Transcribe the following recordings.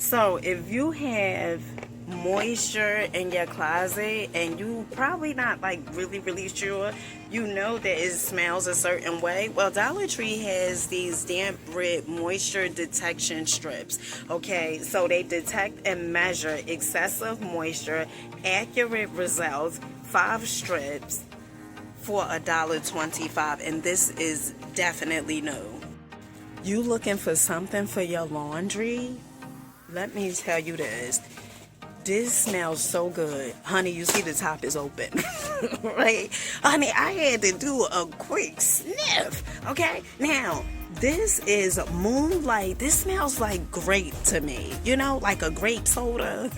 So if you have moisture in your closet and you probably not like really sure, you know that it smells a certain way, well, Dollar Tree has these damp red moisture detection strips. Okay, so they detect and measure excessive moisture, accurate results, 5 strips for $1.25, and this is definitely new. You looking for something for your laundry? Let me tell you this. This smells so good. Honey, you see the top is open. Right? Honey, I had to do a quick sniff. Okay? Now, this is Moonlight. This smells like grape to me. You know, like a grape soda.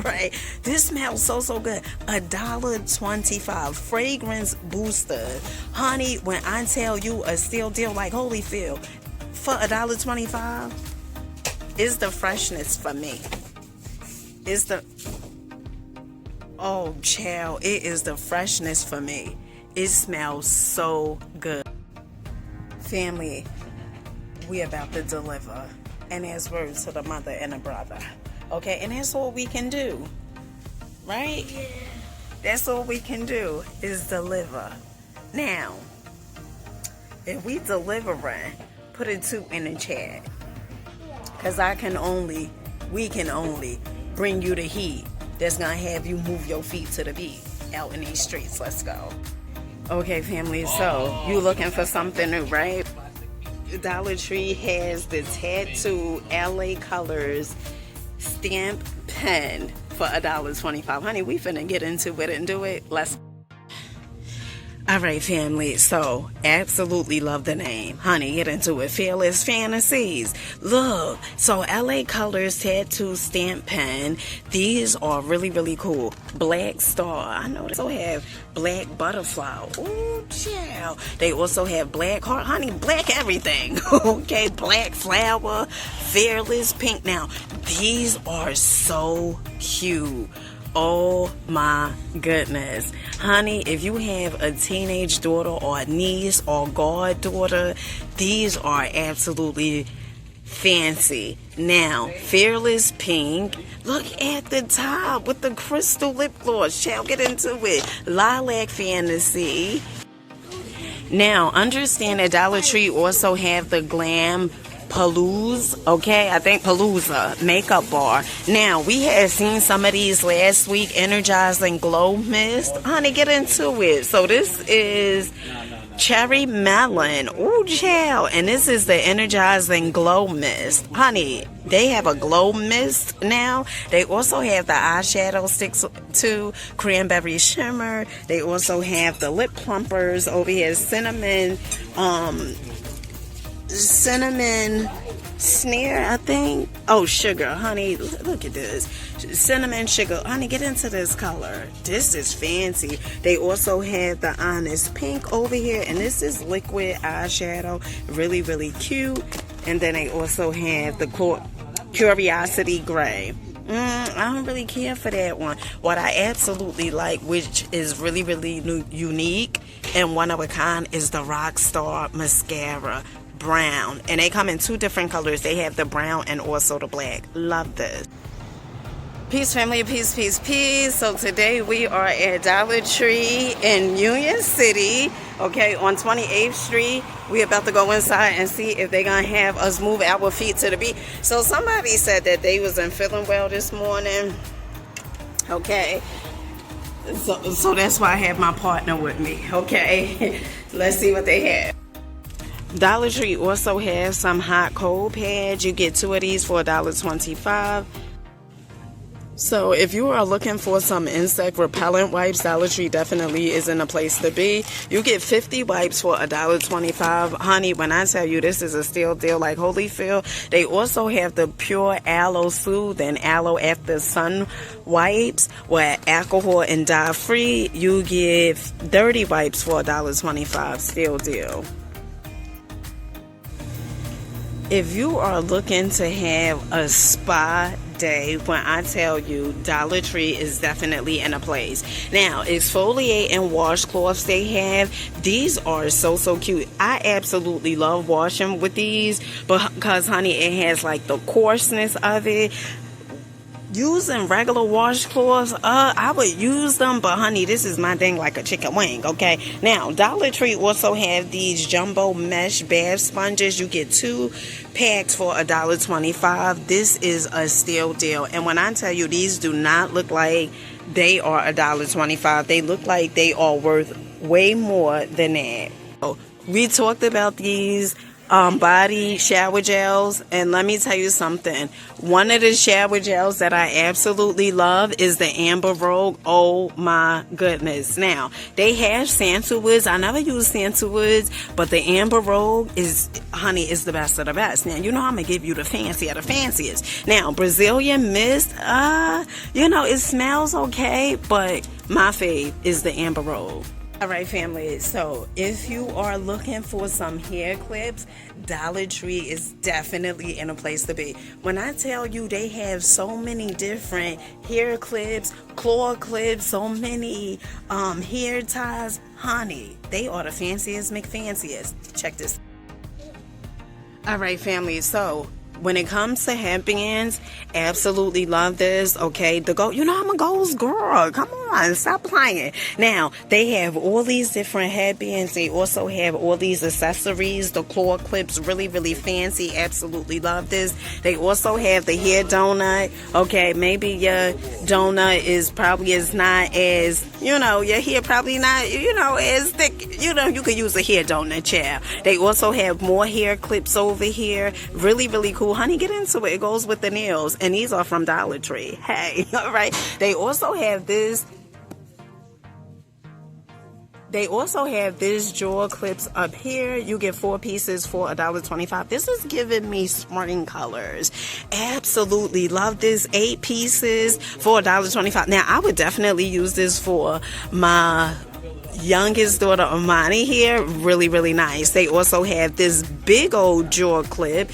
Right? This smells so good. $1.25. Fragrance booster. Honey, when I tell you a steal deal like Holyfield for $1.25, it's the freshness for me. Oh child, it is the freshness for me. It smells so good. Family, we about to deliver. And there's words to the mother and the brother. Okay, and that's all we can do. Right? Yeah. That's all we can do is deliver. Now, if we delivering, put a 2 in the chat. Because we can only bring you the heat that's going to have you move your feet to the beat out in these streets. Let's go. Okay, family, so you looking for something new, right? Dollar Tree has the Tattoo LA Colors stamp pen for $1.25. Honey, we finna get into it and do it. Let's. All right, family, so absolutely love the name. Honey, get into it. Fearless Fantasies. Look, so LA Colors Tattoo Stamp Pen. These are really cool. Black Star. I know they also have Black Butterfly. Ooh, child. They also have Black Heart. Honey, black everything. Okay, Black Flower. Fearless Pink. Now, these are so cute. Oh my goodness. Honey, if you have a teenage daughter or a niece or goddaughter, these are absolutely fancy. Now, Fearless Pink. Look at the top with the crystal lip gloss. Shall get into it. Lilac Fantasy. Now, understand that Dollar Tree also have the Glam Palooza, okay? I think Palooza makeup bar. Now, we had seen some of these last week, Energizing Glow Mist. Honey, get into it. So this is Cherry Melon. Ooh, child. And this is the Energizing Glow Mist. Honey, they have a glow mist now. They also have the eyeshadow sticks too, Cranberry Shimmer. They also have the lip plumpers over here, cinnamon sneer, I think. Oh, sugar, honey, look at this. Cinnamon sugar. Honey, get into this color. This is fancy. They also have the Honest Pink over here, and this is liquid eyeshadow. Really cute. And then they also have the Curiosity Gray. I don't really care for that one. What I absolutely like, which is really unique and one of a kind, is the Rockstar Mascara Brown. And they come in 2 different colors. They have the brown and also the black. Love this. Peace, family. Peace. So today we are at Dollar Tree in Union City, okay, on 28th Street. We about to go inside and see if they're going to have us move our feet to the beat. So somebody said that they wasn't feeling well this morning, okay. So that's why I have my partner with me, okay. Let's see what they have. Dollar Tree also has some hot cold pads. You get 2 of these for $1.25. So if you are looking for some insect repellent wipes, Dollar Tree definitely isn't a place to be. You get 50 wipes for $1.25. Honey, when I tell you this is a steal deal like Holyfield, they also have the Pure Aloe Soothe and Aloe After Sun wipes with alcohol and dye free. You get 30 wipes for $1.25. Steal deal. If you are looking to have a spa day, when I tell you Dollar Tree is definitely in a place. Now, exfoliate and washcloths they have, these are so cute. I absolutely love washing with these because, honey, it has like the coarseness of it. Using regular washcloths, I would use them, but honey, this is my thing, like a chicken wing. Okay, now Dollar Tree also have these jumbo mesh bath sponges. You get 2 packs for $1.25. This is a steal deal, and when I tell you, these do not look like they are $1.25. They look like they are worth way more than that. So, we talked about these body shower gels, and let me tell you something. One of the shower gels that I absolutely love is the Amber Rogue. Oh my goodness. Now, they have Sandalwoods. I never use Sandalwoods, but the Amber Rogue is, honey, is the best of the best. Now, you know I'm gonna give you the fancy of the fanciest. Now, Brazilian Mist, it smells okay, but my fave is the Amber Rogue. Alright, family, so if you are looking for some hair clips, Dollar Tree is definitely in a place to be. When I tell you they have so many different hair clips, claw clips, so many hair ties, honey, they are the fanciest McFanciest. Check this. Alright, family, so when it comes to headbands, absolutely love this. Okay, I'm a Goals girl. Come on, stop playing. Now, they have all these different headbands. They also have all these accessories. The claw clips, really fancy. Absolutely love this. They also have the hair donut. Okay, maybe your donut is not as, your hair probably not, as thick. You could use a hair donut, child. They also have more hair clips over here. Really cool. Honey, get into it. It goes with the nails. And these are from Dollar Tree. Hey, all right. They also have this jaw clips up here. You get 4 pieces for $1.25. This is giving me spring colors. Absolutely love this. 8 pieces for $1.25. Now, I would definitely use this for my youngest daughter Amani here. Really nice. They also have this big old claw clip.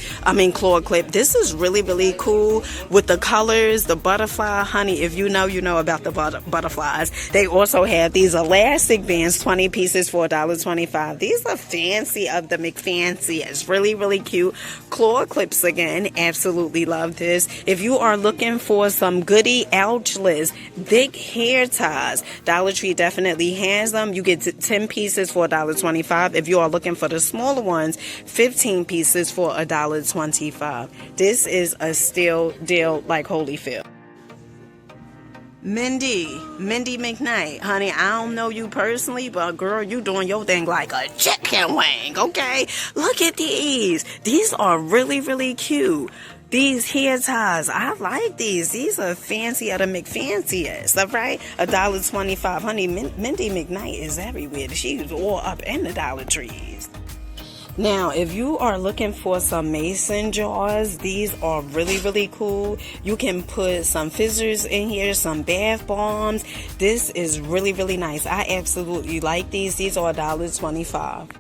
This is really cool with the colors, the butterfly. Honey, if you know about the butterflies. They also have these elastic bands, 20 pieces for $1.25. These are fancy of the McFanciest. Really cute. Claw clips again. Absolutely love this. If you are looking for some goody ouchless thick hair ties, Dollar Tree definitely has them. You get 10 pieces for $1.25. If you are looking for the smaller ones, 15 pieces for $1.25. This is a steal deal like Holyfield. Mindy McKnight, honey, I don't know you personally, but girl, you doing your thing like a chicken wing, okay? Look at these. These are really cute. These hair ties, I like these. These are fancy of the McFanciest, all right? $1.25. Honey, Mindy McKnight is everywhere. She's all up in the Dollar Trees. Now, if you are looking for some mason jars, these are really cool. You can put some fizzers in here, some bath bombs. This is really nice. I absolutely like these. These are $1.25.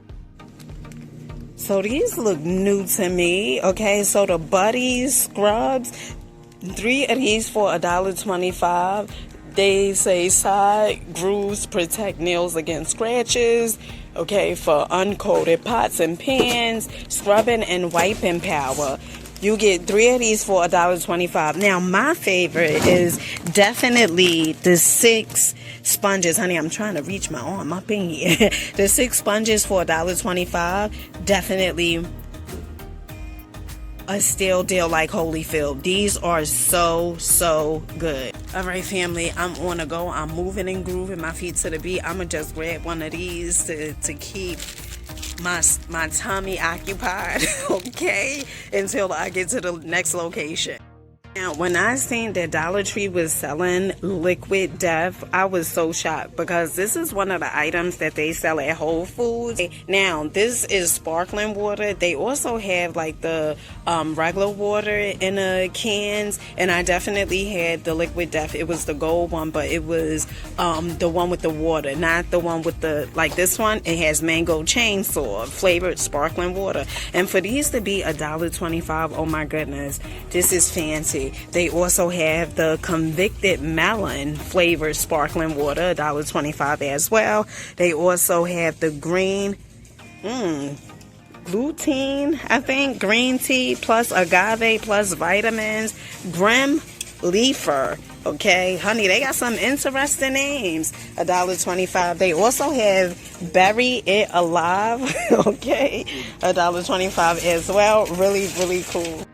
So these look new to me. Okay, so the Buddies scrubs, 3 of these for $1.25. They say side grooves protect nails against scratches. Okay, for uncoated pots and pans, scrubbing and wiping power. You get 3 of these for $1.25. Now, my favorite is definitely the 6 sponges. Honey, I'm trying to reach my arm up in here. The 6 sponges for $1.25. Definitely a steal deal like Holyfield. These are so good. All right, family, I'm on the go. I'm moving and grooving my feet to the beat. I'm going to just grab one of these to keep my tummy occupied, okay, until I get to the next location. Now, when I seen that Dollar Tree was selling Liquid Death, I was so shocked because this is one of the items that they sell at Whole Foods. Now, this is sparkling water. They also have like the regular water in the cans, and I definitely had the Liquid Death. It was the gold one, but it was the one with the water, not the one with the, like this one, it has mango chainsaw flavored sparkling water. And for these to be $1.25, oh my goodness, this is fancy. They also have the convicted melon flavored sparkling water, $1.25 as well. They also have the green gluten, I think, green tea plus agave plus vitamins, Grim Leafer. Okay, honey, they got some interesting names. $1.25. They also have Bury It Alive. Okay, $1.25 as well. Really, really cool.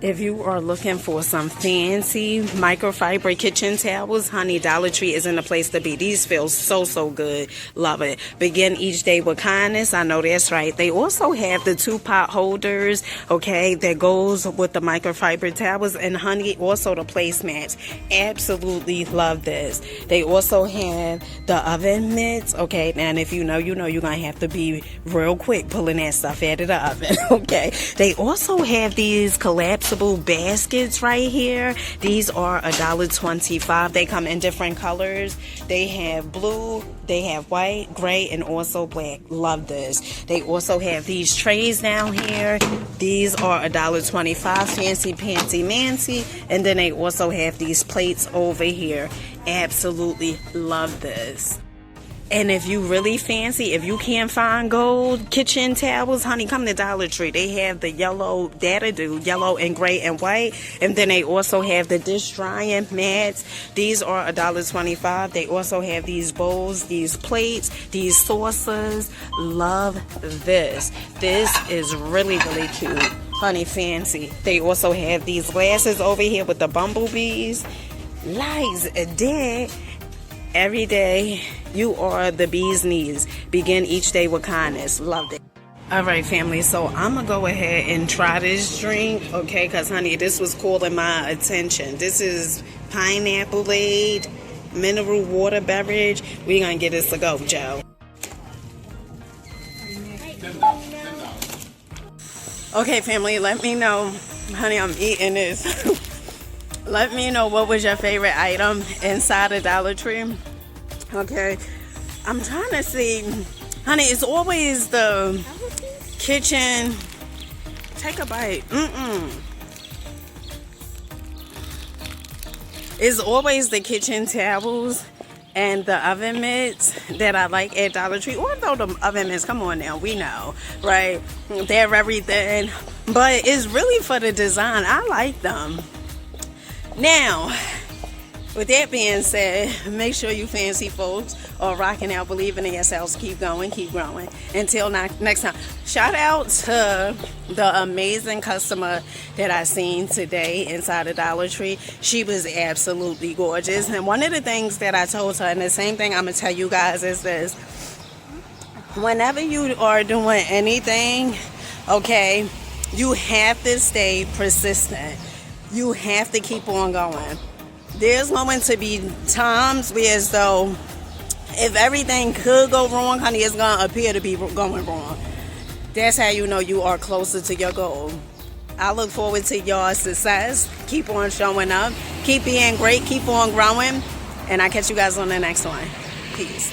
If you are looking for some fancy microfiber kitchen towels, honey, Dollar Tree isn't a place to be. These feel so, so good. Love it. Begin each day with kindness. I know that's right. They also have the 2-pot holders, okay, that goes with the microfiber towels. And honey, also the placemats. Absolutely love this. They also have the oven mitts, okay. Now, if you know, you're going to have to be real quick pulling that stuff out of the oven, okay. They also have these collapsible baskets right here. These are $1.25. They come in different colors. They have blue, they have white, gray, and also black. Love this. They also have these trays down here. These are $1.25. Fancy pantsy mancy. And then they also have these plates over here. Absolutely love this. And if you really fancy, if you can't find gold kitchen towels, honey, come to Dollar Tree. They have the yellow, yellow and gray and white. And then they also have the dish drying mats. These are $1.25. They also have these bowls, these plates, these saucers. Love this. This is really, really cute. Honey, fancy. They also have these glasses over here with the bumblebees. Lies dead. Every day, you are the bee's knees. Begin each day with kindness. Loved it. All right, family. So I'm going to go ahead and try this drink, okay? Because, honey, this was calling my attention. This is Pineapple-Aid mineral water beverage. We're going to get this to go, Joe. Okay, family, let me know. Honey, I'm eating this. Let me know what was your favorite item inside of Dollar Tree. Okay, I'm trying to see, honey, it's always the kitchen. Take a bite. It's always the kitchen towels and the oven mitts that I like at Dollar Tree. Although the oven mitts, come on now, we know, right? They're everything, but it's really for the design. I like them. Now, with that being said, make sure you fancy folks are rocking out, believing in yourselves. Keep going, keep growing. Until next time. Shout out to the amazing customer that I seen today inside of Dollar Tree. She was absolutely gorgeous. And one of the things that I told her, and the same thing I'm going to tell you guys, is this. Whenever you are doing anything, okay, you have to stay persistent. You have to keep on going. There's going to be times where, as though if everything could go wrong, honey, it's going to appear to be going wrong. That's how you know you are closer to your goal. I look forward to your success. Keep on showing up. Keep being great. Keep on growing. And I'll catch you guys on the next one. Peace.